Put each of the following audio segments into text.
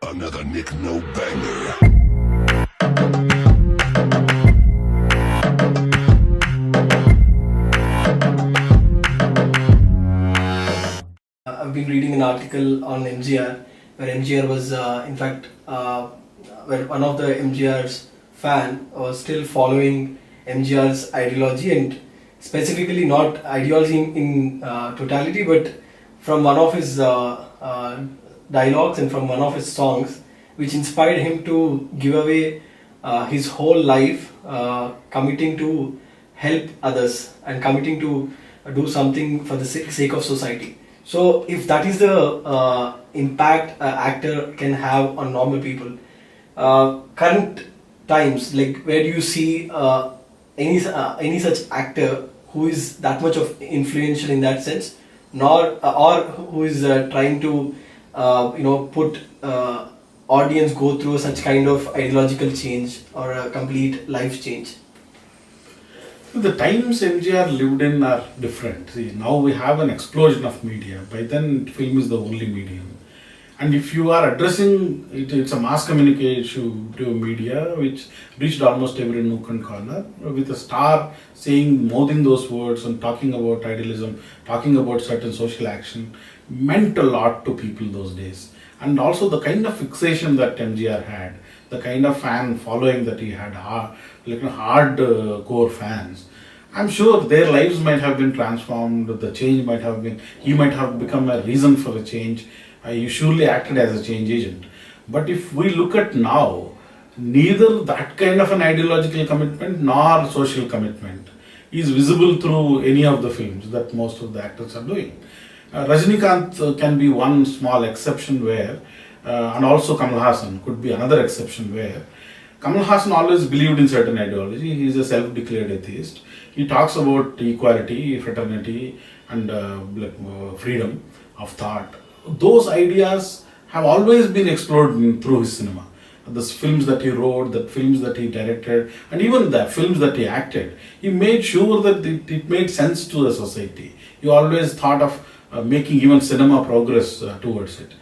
Another Nick No Banger. I've been reading an article on MGR where MGR was, where one of the MGR's fan was still following MGR's ideology, and specifically not ideology in totality, but from one of his dialogues and from one of his songs, which inspired him to give away his whole life, committing to help others and committing to do something for the sake of society. So, if that is the impact an actor can have on normal people, current times, like where do you see any such actor who is that much of influential in that sense, nor or who is trying to put audience go through such kind of ideological change or a complete life change? The times MGR lived in are different. See, now we have an explosion of media. By then, film is the only medium. And if you are addressing it, it's a mass communication to media which reached almost every nook and corner, with a star saying, mouthing those words and talking about idealism, talking about certain social action, meant a lot to people those days. And also the kind of fixation that MGR had, the kind of fan following that he had, hard core fans. I'm sure their lives might have been transformed, the change might have been, he might have become a reason for a change. He surely acted as a change agent. But if we look at now, neither that kind of an ideological commitment nor social commitment is visible through any of the films that most of the actors are doing. Rajinikanth can be one small exception where, and also Kamal Haasan could be another exception where, Kamal Haasan always believed in certain ideology. He is a self-declared atheist. He talks about equality, fraternity, and freedom of thought. Those ideas have always been explored through his cinema. The films that he wrote, the films that he directed, and even the films that he acted, he made sure that it made sense to the society. He always thought of making even cinema progress towards it.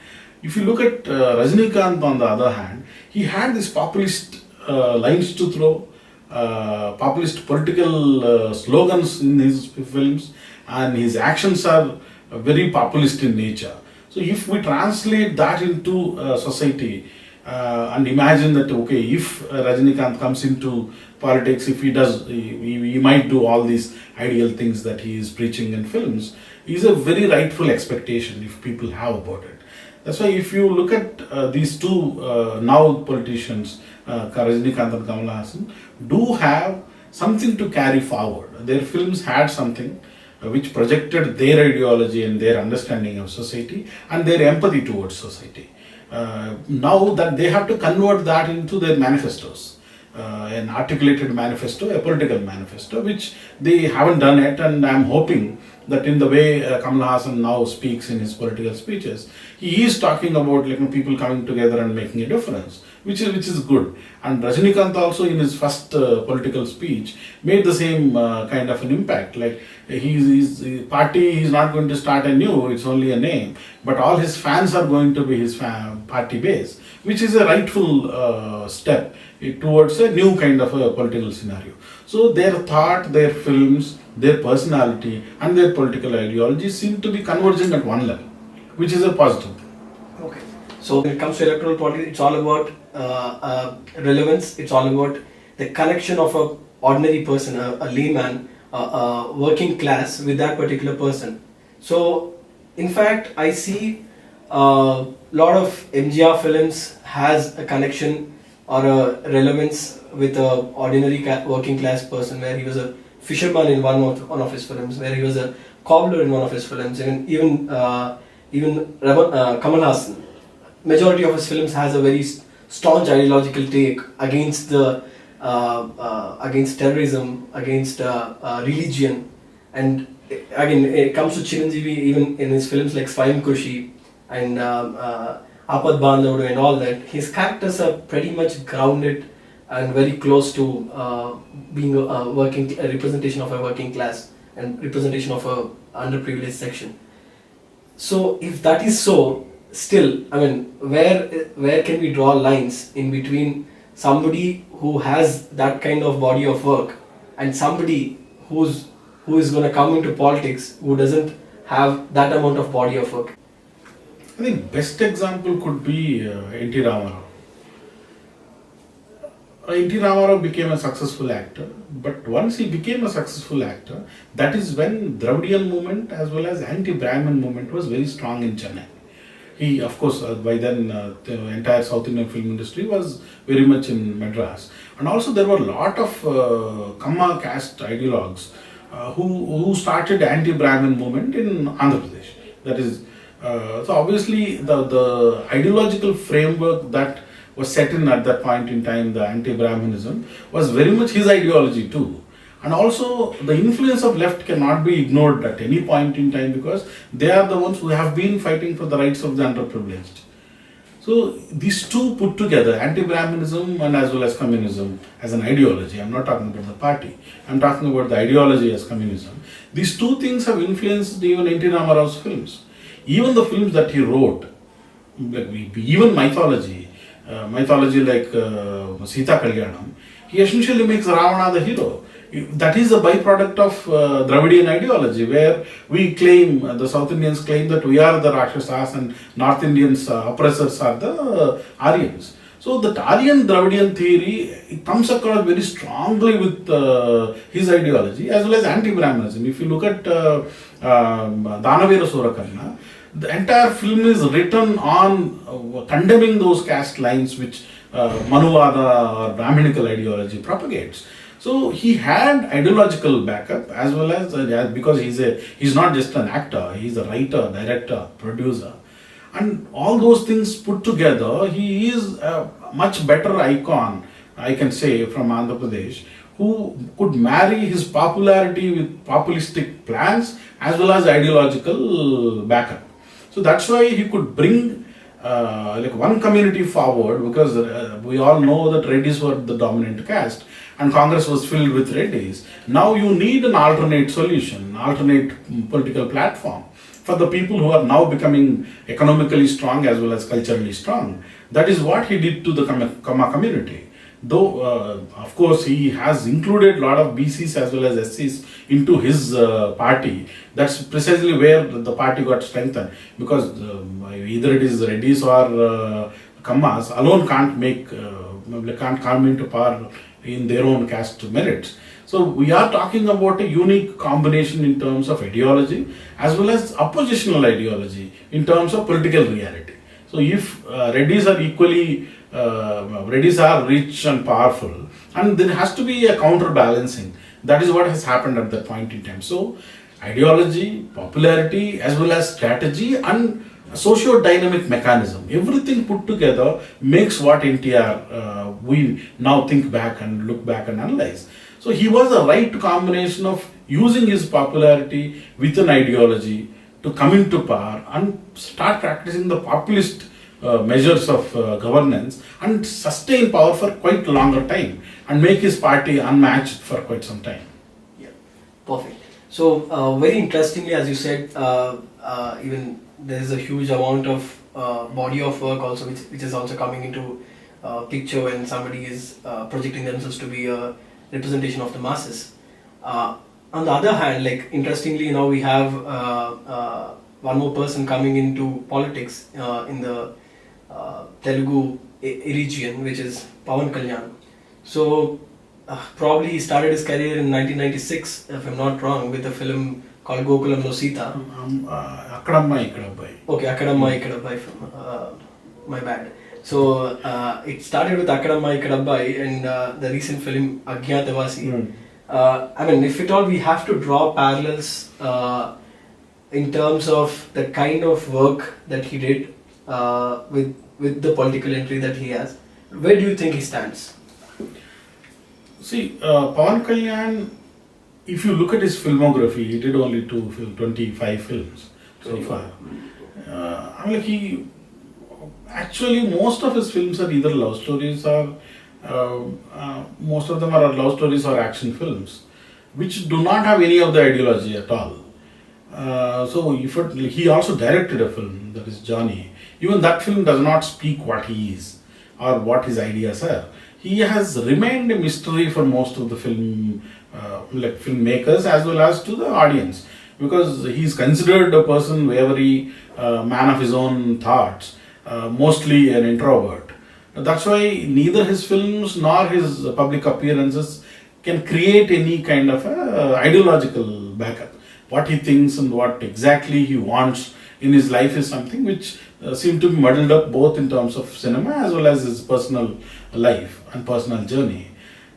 If you look at Rajinikanth, on the other hand, he had these populist lines to throw, populist political slogans in his films, and his actions are very populist in nature. So if we translate that into society and imagine that, okay, if Rajinikanth comes into politics, if he does, he might do all these ideal things that he is preaching in films, is a very rightful expectation if people have about it. That's why if you look at these two now politicians, Rajinikanth and Kamal Haasan, do have something to carry forward. Their films had something which projected their ideology and their understanding of society and their empathy towards society. Now that they have to convert that into their manifestos, an articulated manifesto, a political manifesto, which they haven't done it, and I'm hoping that in the way Kamal Haasan now speaks in his political speeches, he is talking about people coming together and making a difference, which is good. And Rajinikanth also in his first political speech made the same kind of an impact. Like his party is not going to start anew, it's only a name, but all his fans are going to be his party base, which is a rightful step towards a new kind of a political scenario. So their thought, their films, their personality and their political ideology seem to be converging at one level, which is a positive thing. Okay. So when it comes to electoral politics, it's all about relevance, it's all about the connection of a ordinary person, a layman, a working class with that particular person. So in fact, I see a lot of MGR films has a connection or a relevance with a ordinary working class person, where he was a fisherman in one of his films, where he was a cobbler in one of his films, even Kamal Haasan, majority of his films has a very staunch ideological take against the against terrorism, against religion, and again it comes to Chiranjeevi, even in his films like Swayam Krushi and Apad Bandhavadu and all that, his characters are pretty much grounded and very close to being a representation of a working class and representation of a underprivileged section. So if that is so, still, I mean, where can we draw lines in between somebody who has that kind of body of work and somebody who is going to come into politics who doesn't have that amount of body of work? I think best example could be N.T. Ramarao. N.T. Ramarao became a successful actor, but once he became a successful actor, that is when Dravidian movement as well as anti-Brahmin movement was very strong in Chennai. He, of course, by then the entire South Indian film industry was very much in Madras, and also there were a lot of Kamma caste ideologues who started anti-Brahmin movement in Andhra Pradesh. That is, so obviously the ideological framework that was set in at that point in time, the anti-Brahminism, was very much his ideology too. And also the influence of left cannot be ignored at any point in time because they are the ones who have been fighting for the rights of the underprivileged. So these two put together, anti-Brahminism and as well as communism as an ideology, I'm not talking about the party, I'm talking about the ideology as communism. These two things have influenced even N.T. Ramarao's films. Even the films that he wrote, like even mythology like Sita Kalyanam, he essentially makes Ravana the hero. That is a byproduct of Dravidian ideology, where we claim, the South Indians claim that we are the Rakshasas and North Indians oppressors are the Aryans. So that Aryan Dravidian theory, it comes across very strongly with his ideology as well as anti-Brahminism. If you look at Danavira Surakarna, the entire film is written on condemning those caste lines which Manuvada or Brahminical ideology propagates. So he had ideological backup as well as because he's not just an actor, he's a writer, director, producer, and all those things put together, he is a much better icon, I can say, from Andhra Pradesh, who could marry his popularity with populistic plans as well as ideological backup. So that's why he could bring like one community forward, because we all know that Reddys were the dominant caste and Congress was filled with Reddys. Now you need an alternate solution, alternate political platform for the people who are now becoming economically strong as well as culturally strong. That is what he did to the Kamma community. Though, of course, he has included a lot of BCs as well as SCs into his party. That's precisely where the party got strengthened, because either it is Reddys or Kammas alone can't come into power in their own caste merits. So we are talking about a unique combination in terms of ideology as well as oppositional ideology in terms of political reality. So if Reddys are equally Reddys are rich and powerful, and there has to be a counterbalancing. That is what has happened at that point in time. So ideology, popularity, as well as strategy and socio-dynamic mechanism, everything put together makes what NTR we now think back and look back and analyze. So he was a right combination of using his popularity with an ideology to come into power and start practicing the populist measures of governance and sustain power for quite a longer time and make his party unmatched for quite some time. Yeah, perfect. So very interestingly, as you said, even there is a huge amount of body of work also which is also coming into picture when somebody is projecting themselves to be a representation of the masses. On the other hand, like interestingly, now we have one more person coming into politics in the Telugu region, which is Pawan Kalyan. So probably he started his career in 1996, if I'm not wrong, with a film called Gokulamlo Sita. Akkadamma Ikkadabbai. Okay, Akkadamma Ikkadabbai from my bad. So it started with Akkadamma Ikkadabbai and the recent film Agnyatavasi. I mean, if at all we have to draw parallels in terms of the kind of work that he did with the political entry that he has, where do you think he stands? See, Pawan Kalyan, if you look at his filmography, he did only 25 films so far. I mean, actually most of his films are either love stories or most of them are love stories or action films, which do not have any of the ideology at all. So he also directed a film, that is Johnny. Even that film does not speak what he is or what his ideas are. He has remained a mystery for most of the filmmakers as well as to the audience, because he is considered a person wary, man of his own thoughts, mostly an introvert. That's why neither his films nor his public appearances can create any kind of ideological backup. What he thinks and what exactly he wants in his life is something which seem to be muddled up both in terms of cinema as well as his personal life and personal journey.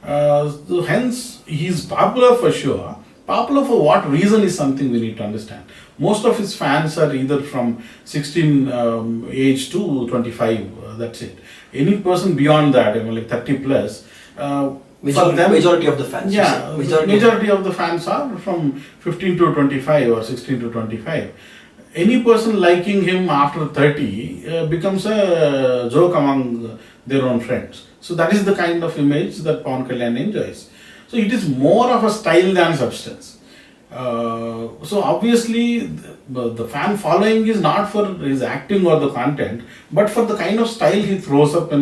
So hence, he is popular for sure. Popular for what reason is something we need to understand. Most of his fans are either from 16 age to 25. That's it. Any person beyond that, like 30 plus. Majority of the fans. Yeah, majority of the fans are from 15 to 25 or 16 to 25. Any person liking him after 30 becomes a joke among their own friends. So that is the kind of image that Pawan Kalyan enjoys. So it is more of a style than substance. So obviously the fan following is not for his acting or the content, but for the kind of style he throws up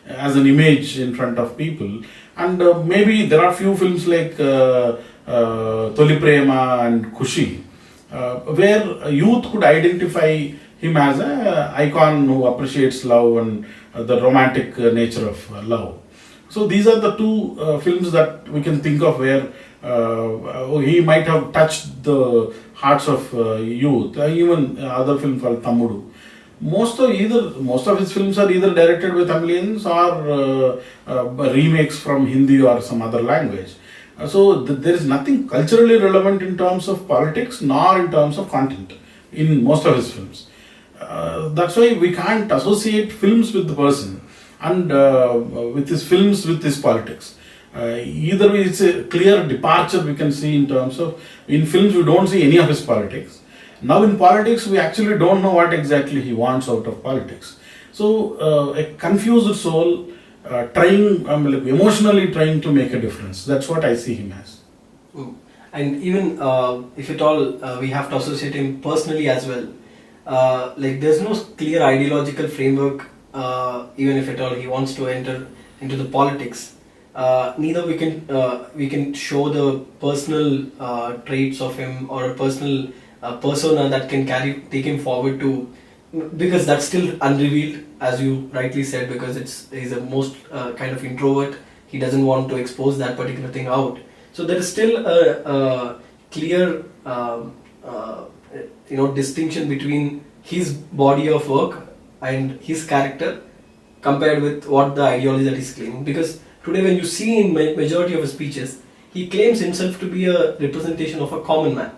as an image in front of people. And maybe there are few films like Toli Prema and Kushi, where youth could identify him as an icon who appreciates love and the romantic nature of love. So these are the two films that we can think of where he might have touched the hearts of youth. Even other film called Tammudu. Most of his films are either directed by Tamilians or remakes from Hindi or some other language. So there is nothing culturally relevant in terms of politics nor in terms of content in most of his films. That's why we can't associate films with the person and with his films with his politics. Either way, it's a clear departure we can see in terms of, in films we don't see any of his politics. Now in politics we actually don't know what exactly he wants out of politics. So a confused soul emotionally trying to make a difference. That's what I see him as. And even if at all we have to associate him personally as well, like there's no clear ideological framework, even if at all he wants to enter into the politics. Neither we can show the personal traits of him or a personal persona that can take him forward to, because that's still unrevealed, as you rightly said, because he's a most kind of introvert. He doesn't want to expose that particular thing out. So there is still a clear distinction between his body of work and his character compared with what the ideology that he's claiming. Because today when you see in majority of his speeches, he claims himself to be a representation of a common man.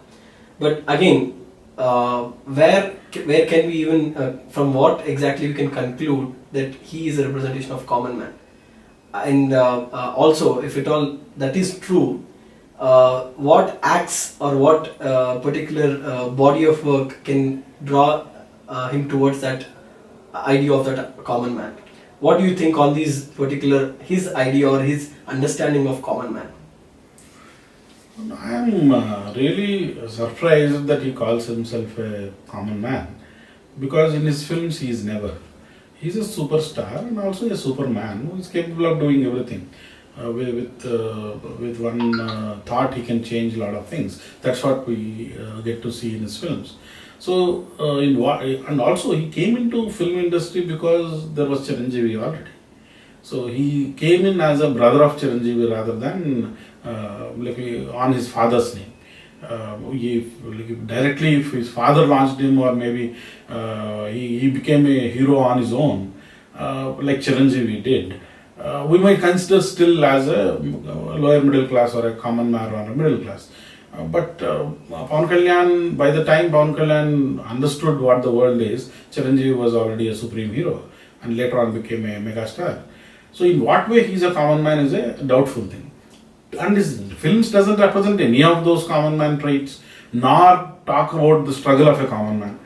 But again, where can we even, from what exactly we can conclude that he is a representation of common man? And also, if at all that is true, what acts or what particular body of work can draw him towards that idea of that common man? What do you think on these particular, his idea or his understanding of common man? I am really surprised that he calls himself a common man, because in his films he is never. He is a superstar and also a superman who is capable of doing everything. With one thought he can change a lot of things. That's what we get to see in his films. So and also he came into film industry because there was Chiranjeevi already. So he came in as a brother of Chiranjeevi rather than on his father's name. Directly, if his father launched him, or maybe he became a hero on his own, like Chiranjeevi did, we might consider still as a lower middle class or a common man or a middle class. But Pawan Kalyan, by the time Pawan Kalyan understood what the world is, Chiranjeevi was already a supreme hero and later on became a mega star. So in what way he is a common man is a doubtful thing. And his films doesn't represent any of those common man traits, nor talk about the struggle of a common man.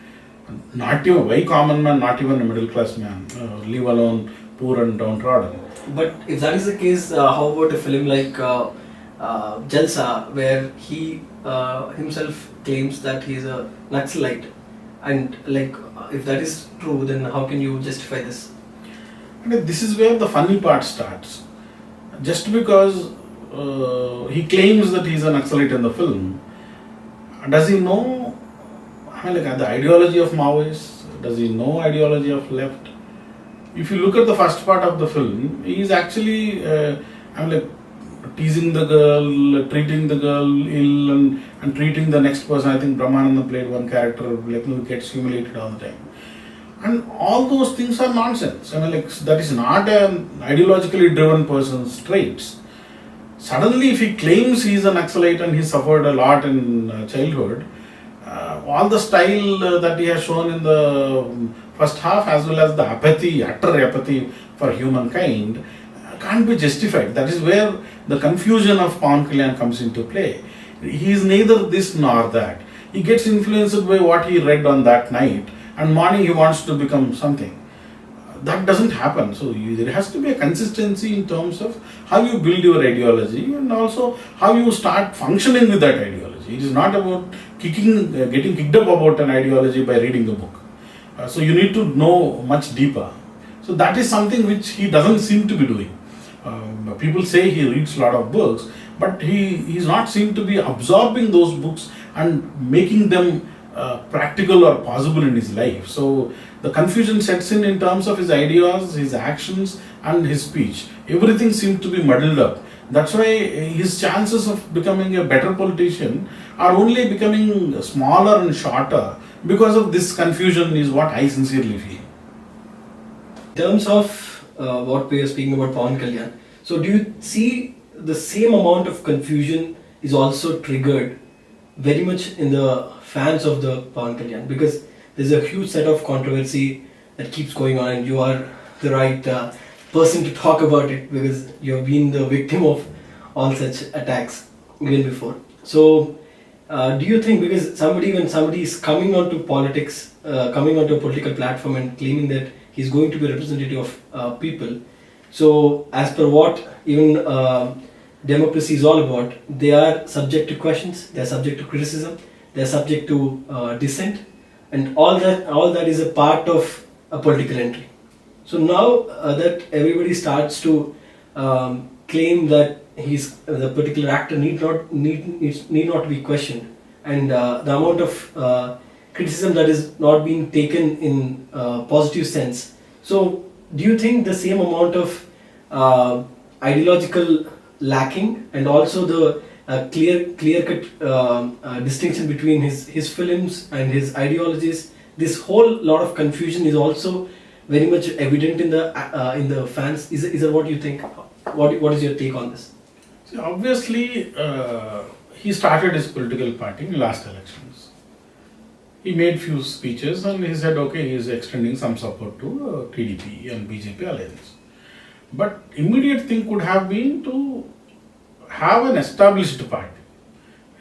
Not even why common man, not even a middle class man, leave alone poor and downtrodden. But if that is the case, how about a film like Jalsa, where he himself claims that he is a Naxalite, And like, if that is true, then how can you justify this? And this is where the funny part starts. Just because he claims that he's an Naxalite in the film, does he know, I mean, like, the ideology of Maoists? Does he know ideology of left? If you look at the first part of the film, he is actually, I mean, like, teasing the girl, treating the girl ill, and treating the next person. I think Brahmananda played one character, like, who gets humiliated all the time. And all those things are nonsense. I mean, like, that is not an ideologically driven person's traits. Suddenly, if he claims he is an Naxalite and he suffered a lot in childhood, all the style that he has shown in the first half, as well as the apathy, utter apathy for humankind, can't be justified. That is where the confusion of Pawan Kalyan comes into play. He is neither this nor that. He gets influenced by what he read on that night, and morning he wants to become something. That doesn't happen. So there has to be a consistency in terms of how you build your ideology, and also how you start functioning with that ideology. It is not about getting kicked up about an ideology by reading a book. So you need to know much deeper. So that is something which he doesn't seem to be doing. People say he reads a lot of books, but he is not seem to be absorbing those books and making them practical or possible in his life. So the confusion sets in terms of his ideas, his actions, and his speech. Everything seems to be muddled up. That's why his chances of becoming a better politician are only becoming smaller and shorter because of this confusion, is what I sincerely feel. In terms of what we are speaking about Pawan Kalyan, so do you see the same amount of confusion is also triggered very much in the fans of the Pawan Kalyan? Because there's a huge set of controversy that keeps going on, and you are the right person to talk about it, because you have been the victim of all such attacks even before. So do you think, because when somebody is coming onto politics, coming onto a political platform and claiming that he's going to be a representative of people, so as per what even democracy is all about, they are subject to questions, they are subject to criticism, they are subject to dissent, and all that is a part of a political entry. So now that everybody starts to claim that the particular actor need not be questioned, and the amount of criticism that is not being taken in positive sense. So do you think the same amount of ideological lacking, and also the clear cut distinction between his films and his ideologies, this whole lot of confusion is also very much evident in the fans? Is that what you think? What is your take on this? See, obviously, he started his political party in last elections. He made few speeches and he said, okay, he is extending some support to TDP and BJP alliance. But immediate thing could have been to have an established party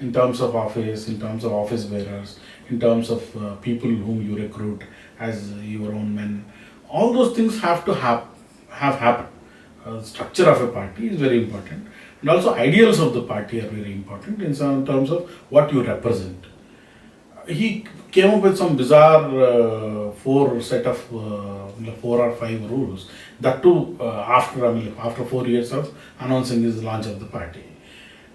in terms of office, in terms of office bearers, in terms of people whom you recruit as your own men. All those things have to have happened. Structure of a party is very important, and also ideals of the party are very important in terms of what you represent. He came up with some bizarre four or five rules. That too after 4 years of announcing his launch of the party.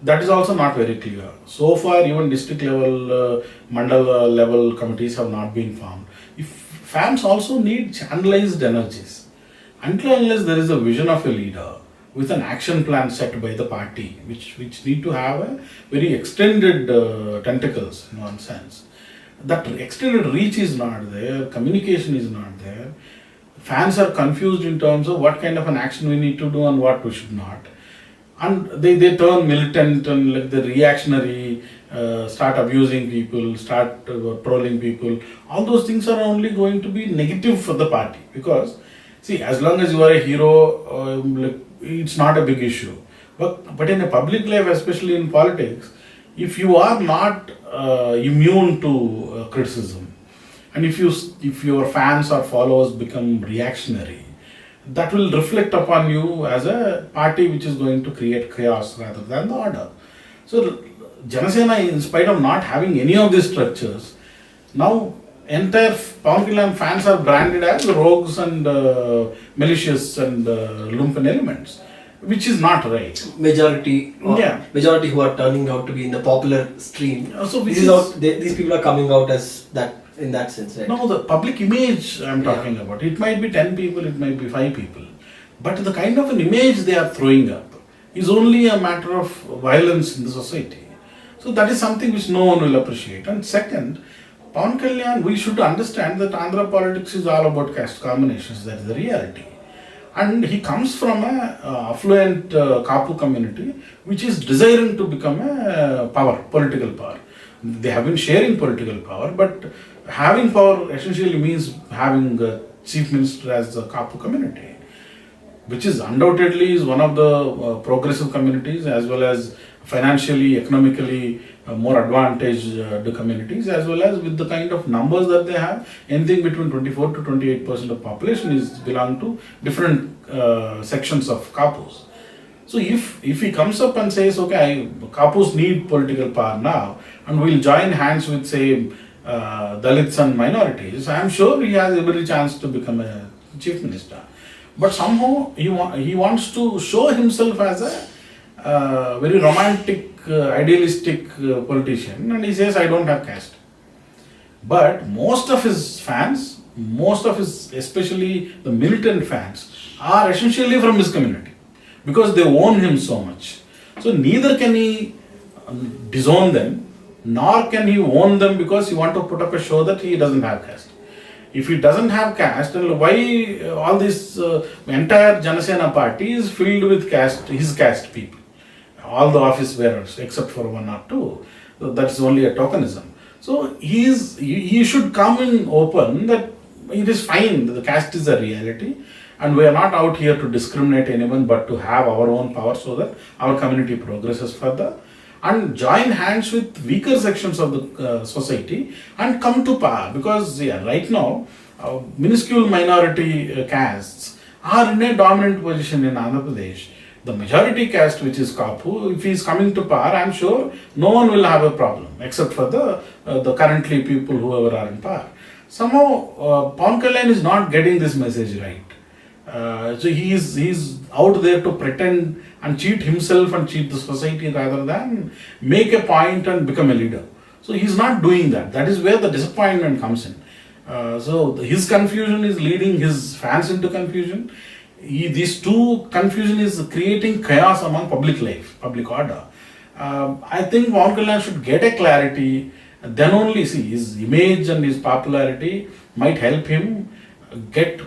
That is also not very clear. So far, even district level, mandal level committees have not been formed. If fans also need channelized energies, until unless there is a vision of a leader with an action plan set by the party, which need to have a very extended tentacles in one sense. That extended reach is not there, communication is not there. Fans are confused in terms of what kind of an action we need to do and what we should not. And they turn militant and like the reactionary, start abusing people, start trolling people. All those things are only going to be negative for the party, because see, as long as you are a hero, it's not a big issue. But in a public life, especially in politics, if you are not immune to criticism, and if your fans or followers become reactionary, that will reflect upon you as a party which is going to create chaos rather than the order. So Janasena, in spite of not having any of these structures, now entire Pawan Kalyan fans are branded as rogues and malicious and lumpen elements, which is not right. Majority, Yeah. majority who are turning out to be in the popular stream. So which This is out, these people are coming out as that in that sense, right? No, the public image I'm Yeah. talking about. It might be 10 people, it might be 5 people. But the kind of an image they are throwing up is only a matter of violence in the society. So that is something which no one will appreciate. And second, Pawan Kalyan, we should understand that Andhra politics is all about caste combinations. That is the reality. And he comes from a affluent Kapu community which is desiring to become a political power. They have been sharing political power, but having power essentially means having a chief minister as the Kapu community, which is undoubtedly is one of the progressive communities, as well as financially, economically more advantaged communities, as well as with the kind of numbers that they have. Anything between 24 to 28% of population is belong to different sections of Kapus. So if he comes up and says, okay, Kapus need political power now, and we'll join hands with, say, Dalits and minorities, I am sure he has every chance to become a chief minister. But somehow he wants to show himself as a very romantic, idealistic politician, and he says, I don't have caste. But most of his fans, especially the militant fans, are essentially from his community because they own him so much. So neither can he disown them, nor can he own them because he want to put up a show that he doesn't have caste. If he doesn't have caste, then why all this entire Janasena party is filled with caste, his caste people, all the office bearers except for 1 or 2. So that's only a tokenism. So he should come in open that it is fine, the caste is a reality, and we are not out here to discriminate anyone, but to have our own power so that our community progresses further, and join hands with weaker sections of the society and come to power. Because right now, minuscule minority castes are in a dominant position in Andhra Pradesh. The majority caste, which is Kapu, if he is coming to power, I am sure no one will have a problem, except for the currently people whoever are in power. Somehow, Pawan Kalyan is not getting this message right. So he's out there to pretend and cheat himself and cheat the society rather than make a point and become a leader. So he's not doing that. That is where the disappointment comes in. So his confusion is leading his fans into confusion. These two confusion is creating chaos among public life, public order. I think Pawan Kalyan should get a clarity. Then only see his image and his popularity might help him get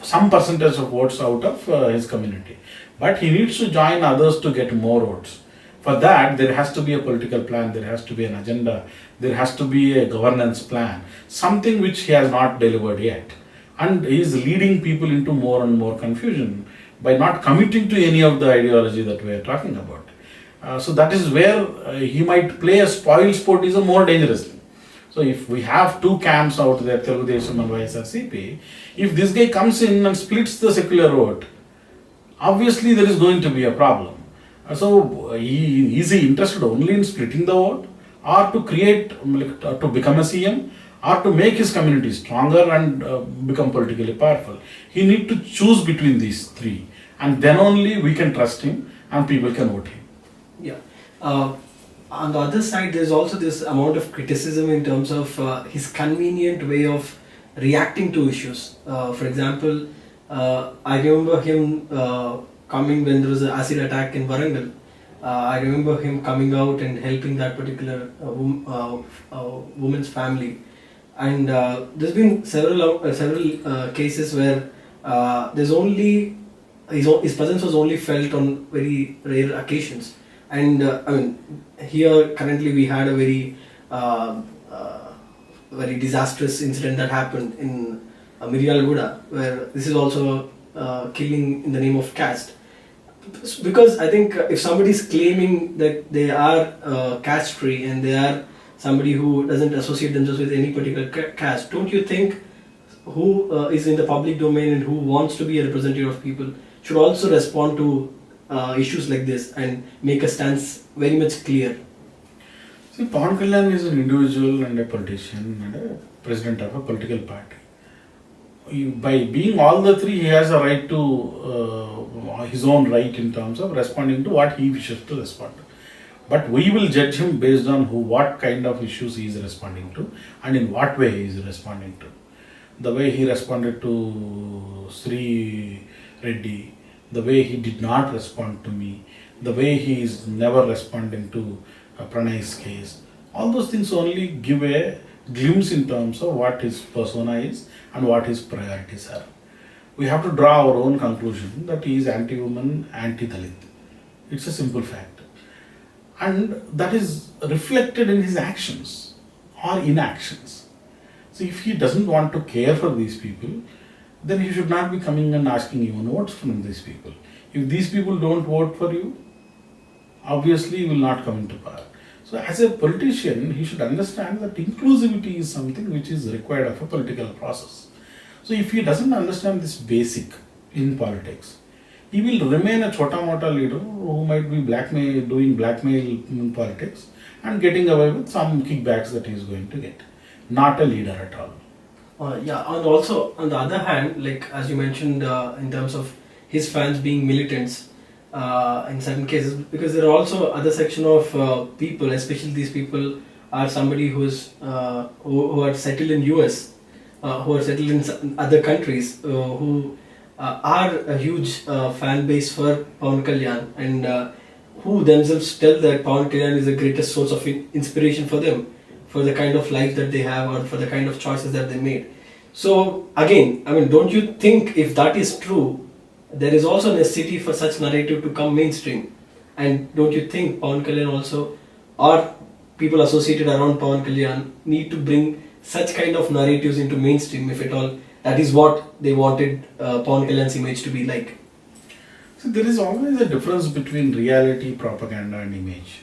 some percentage of votes out of his community. But he needs to join others to get more votes. For that, there has to be a political plan, there has to be an agenda, there has to be a governance plan, something which he has not delivered yet. And he is leading people into more and more confusion by not committing to any of the ideology that we are talking about. So that is where he might play a spoil sportism more dangerously. So if we have two camps out there, Telugu Desam and YSRCP, if this guy comes in and splits the secular vote, obviously there is going to be a problem. So is he interested only in splitting the vote, or to create, to become a CM, or to make his community stronger and become politically powerful? He need to choose between these three, and then only we can trust him and people can vote him. Yeah. On the other side, there's also this amount of criticism in terms of his convenient way of reacting to issues. For example, I remember him coming when there was an acid attack in Warangal. I remember him coming out and helping that particular woman's family. And there's been several cases where there's only his presence was only felt on very rare occasions. And I mean, here currently we had a very disastrous incident that happened in Miryalaguda, where this is also killing in the name of caste. Because I think if somebody is claiming that they are caste free and they are somebody who doesn't associate themselves with any particular caste, don't you think who is in the public domain and who wants to be a representative of people should also respond to issues like this and make a stance very much clear? See, Pawan Kalyan is an individual and a politician and a president of a political party. By being all the three, he has a right to his own right in terms of responding to what he wishes to respond to. But we will judge him based on what kind of issues he is responding to and in what way he is responding to. The way he responded to Sri Reddy, the way he did not respond to me, the way he is never responding to Pranay's case, all those things only give a glimpse in terms of what his persona is and what his priorities are. We have to draw our own conclusion that he is anti-woman, anti-Dalit. It's a simple fact. And that is reflected in his actions or inactions. So if he doesn't want to care for these people, then he should not be coming and asking even votes from these people. If these people don't vote for you, obviously you will not come into power. So as a politician, he should understand that inclusivity is something which is required of a political process. So if he doesn't understand this basic in politics, he will remain a chota mota leader who might be doing blackmail in politics and getting away with some kickbacks that he is going to get. Not a leader at all. Yeah, and also on the other hand, like as you mentioned, in terms of his fans being militants, in certain cases, because there are also other section of people, especially these people are somebody who are settled in US, who are settled in other countries, who are a huge fan base for Pawan Kalyan, and who themselves tell that Pawan Kalyan is the greatest source of inspiration for them, for the kind of life that they have or for the kind of choices that they made. So again, I mean, don't you think if that is true, there is also necessity for such narrative to come mainstream? And don't you think Pawan Kalyan also, or people associated around Pawan Kalyan, need to bring such kind of narratives into mainstream, if at all that is what they wanted Pawan Kalyan's image to be like? So there is always a difference between reality, propaganda and image.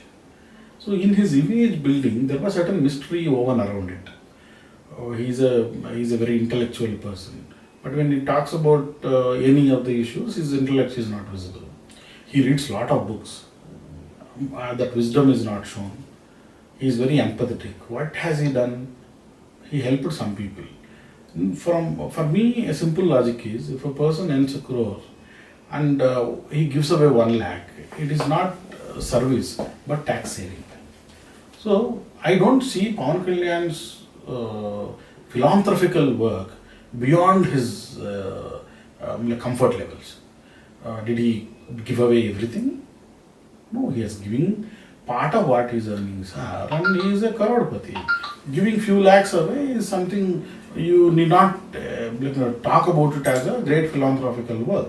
So in his image building, there was certain mystery woven around it. He's a very intellectual person. But when he talks about any of the issues, his intellect is not visible. He reads a lot of books. That wisdom is not shown. He is very empathetic. What has he done? He helped some people. For me, a simple logic is, if a person earns 1 crore and he gives away 1 lakh, it is not service but tax saving. So I don't see Pawan Kalyan's philanthropical work beyond his comfort levels. Did he give away everything? No, he is giving part of what his earnings are, and he is a crorepati. Giving few lakhs away is something you need not talk about it as a great philanthropical work.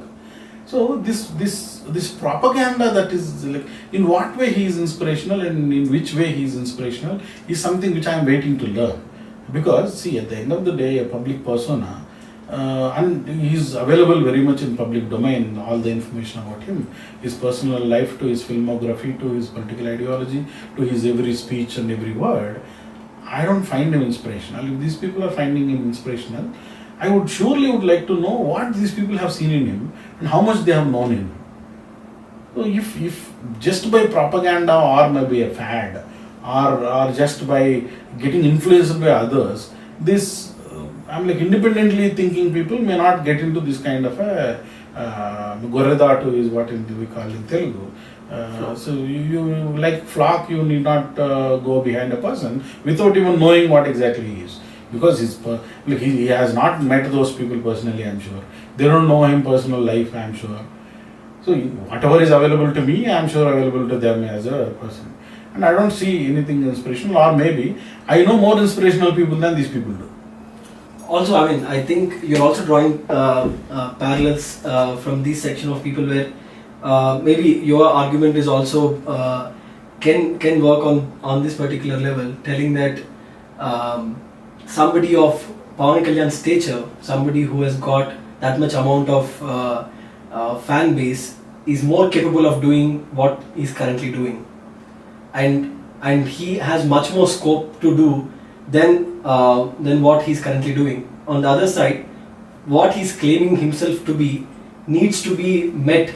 So this propaganda that is like, in what way he is inspirational and in which way he is inspirational is something which I am waiting to learn. Because see, at the end of the day, a public persona, and he is available very much in public domain, all the information about him, his personal life to his filmography, to his political ideology, to his every speech and every word. I don't find him inspirational. If these people are finding him inspirational, I would like to know what these people have seen in him and how much they have known him. So if just by propaganda or maybe a fad or just by getting influenced by others, this independently thinking people may not get into this kind of a goredatu is what we call in Telugu. So you like flock, you need not go behind a person without even knowing what exactly he is. Because he has not met those people personally, I am sure. They don't know him personal life, I am sure. So whatever is available to me, I am sure available to them as a person. And I don't see anything inspirational, or maybe I know more inspirational people than these people do. Also, I mean, I think you're also drawing parallels from this section of people where maybe your argument is also can work on this particular level, telling that somebody of Pawan Kalyan's stature, somebody who has got that much amount of fan base, is more capable of doing what he's currently doing, and he has much more scope to do than what he's currently doing. On the other side, what he's claiming himself to be needs to be met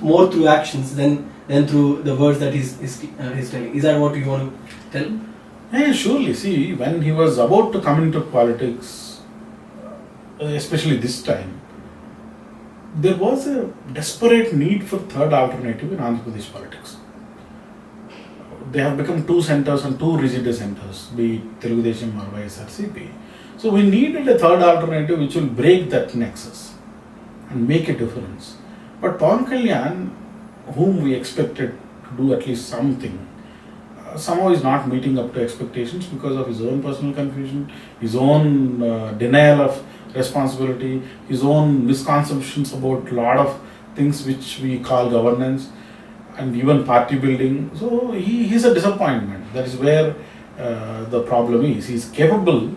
more through actions than through the words that he's telling. Is that what you want to tell? Yeah, surely. See, when he was about to come into politics, especially this time, there was a desperate need for third alternative in Andhra Pradesh politics. They have become two centers and two rigid centers, be it Telugudesam or YSRCP. So we needed a third alternative which will break that nexus and make a difference. But Pawan Kalyan, whom we expected to do at least something, somehow is not meeting up to expectations because of his own personal confusion, his own denial of responsibility, his own misconceptions about a lot of things which we call governance and even party building. So he's a disappointment. That is where the problem is. He's capable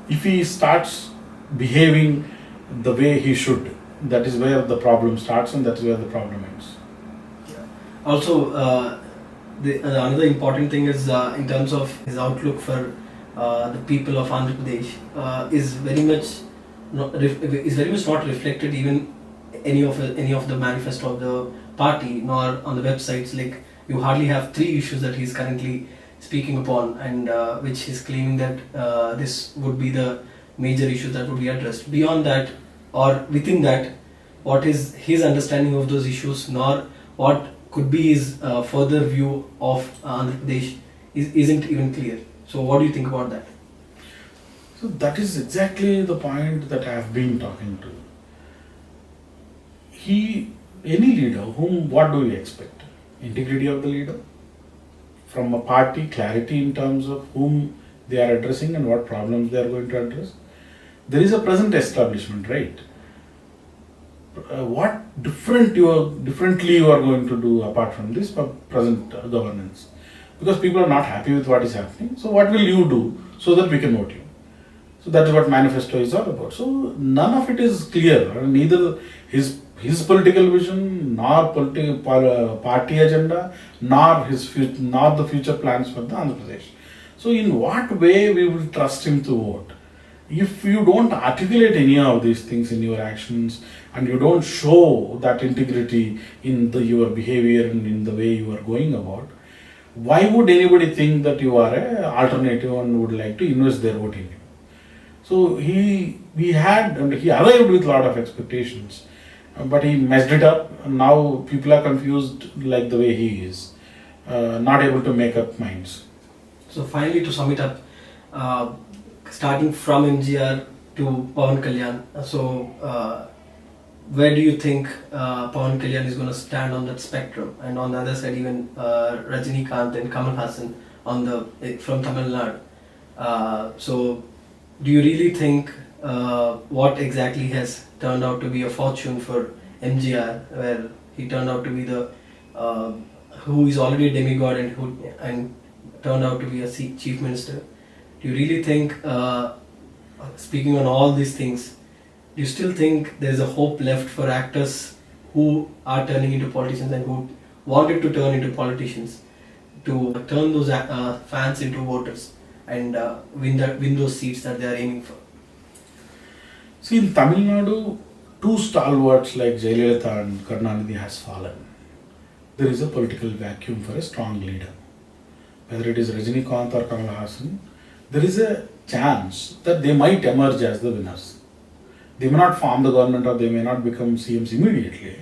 if he starts behaving the way he should. That is where the problem starts and that is where the problem ends. Also, another important thing is in terms of his outlook for the people of Andhra Pradesh is very much not reflected even any of the manifesto of the party nor on the websites. Like, you hardly have 3 issues that he's currently speaking upon, and which he's claiming that this would be the major issues that would be addressed. Beyond that or within that, what is his understanding of those issues, nor what could be his further view of Andhra Pradesh isn't even clear. So what do you think about that? So that is exactly the point that I have been talking to. Any leader, what do we expect? Integrity of the leader? From a party, clarity in terms of whom they are addressing and what problems they are going to address. There is a present establishment, right? What differently you are going to do apart from this present governance? Because people are not happy with what is happening. So what will you do so that we can vote you? So that is what manifesto is all about. So none of it is clear. Neither his political vision, nor party agenda, nor the future plans for the Andhra Pradesh. So in what way we will trust him to vote? If you don't articulate any of these things in your actions and you don't show that integrity in your behavior and in the way you are going about, why would anybody think that you are an alternative and would like to invest their vote in you? So he arrived with a lot of expectations, but he messed it up. And now people are confused like the way he is, not able to make up minds. So finally, to sum it up, starting from MGR to Pawan Kalyan, so where do you think Pawan Kalyan is going to stand on that spectrum? And on the other side, even Rajinikanth and Kamal Hassan from Tamil Nadu. So do you really think what exactly has turned out to be a fortune for MGR, where he turned out to be the who is already a demigod and turned out to be a chief minister? Do you really think, speaking on all these things, do you still think there is a hope left for actors who are turning into politicians and who wanted to turn into politicians to turn those fans into voters and win those seats that they are aiming for? See, in Tamil Nadu, 2 stalwarts like Jayalalitha and Karunanidhi has fallen. There is a political vacuum for a strong leader. Whether it is Rajinikanth or Kamal Hassan, there is a chance that they might emerge as the winners. They may not form the government or they may not become CMs immediately,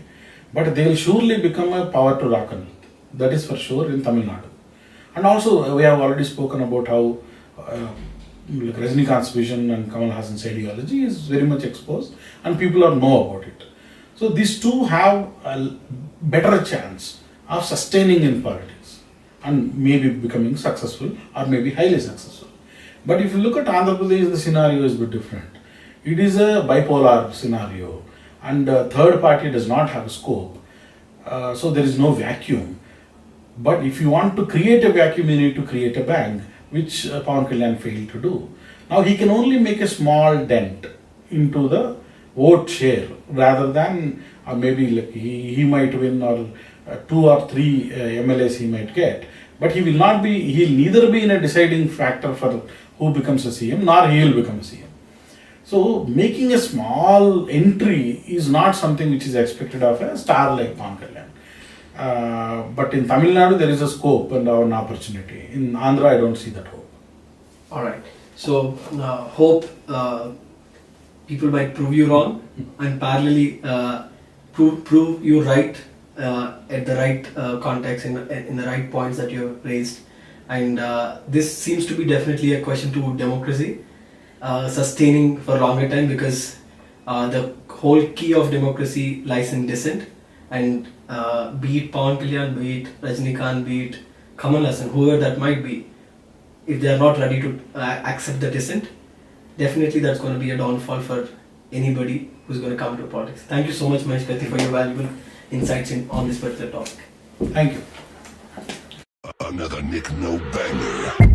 but they will surely become a power to reckon with. That is for sure in Tamil Nadu. And also, we have already spoken about how Rajinikanth's vision and Kamal Hassan's ideology is very much exposed and people know about it. So these two have a better chance of sustaining in politics and maybe becoming successful or maybe highly successful. But if you look at Andhra Pradesh, the scenario is a bit different. It is a bipolar scenario and third party does not have scope. So there is no vacuum. But if you want to create a vacuum, you need to create a bang, which Pawan Kalyan failed to do. Now he can only make a small dent into the vote share rather than maybe like he might win or 2 or 3 MLAs he might get. But he'll neither be in a deciding factor for who becomes a CM nor he will become a CM. So making a small entry is not something which is expected of a star like Pawan Kalyan. But in Tamil Nadu there is a scope and an opportunity. In Andhra I don't see that hope. All right. So hope people might prove you wrong, and parallelly prove you right at the right context in the right points that you have raised. And this seems to be definitely a question to democracy sustaining for a longer time, because the whole key of democracy lies in dissent. And be it Pawan Kalyan, be it Rajnikant, be it Kamal Hassan, whoever that might be, if they are not ready to accept the dissent, definitely that's going to be a downfall for anybody who's going to come into politics. Thank you so much, Mahesh Kathi, for your valuable insights on this particular topic. Thank you. Another Nick No Banger.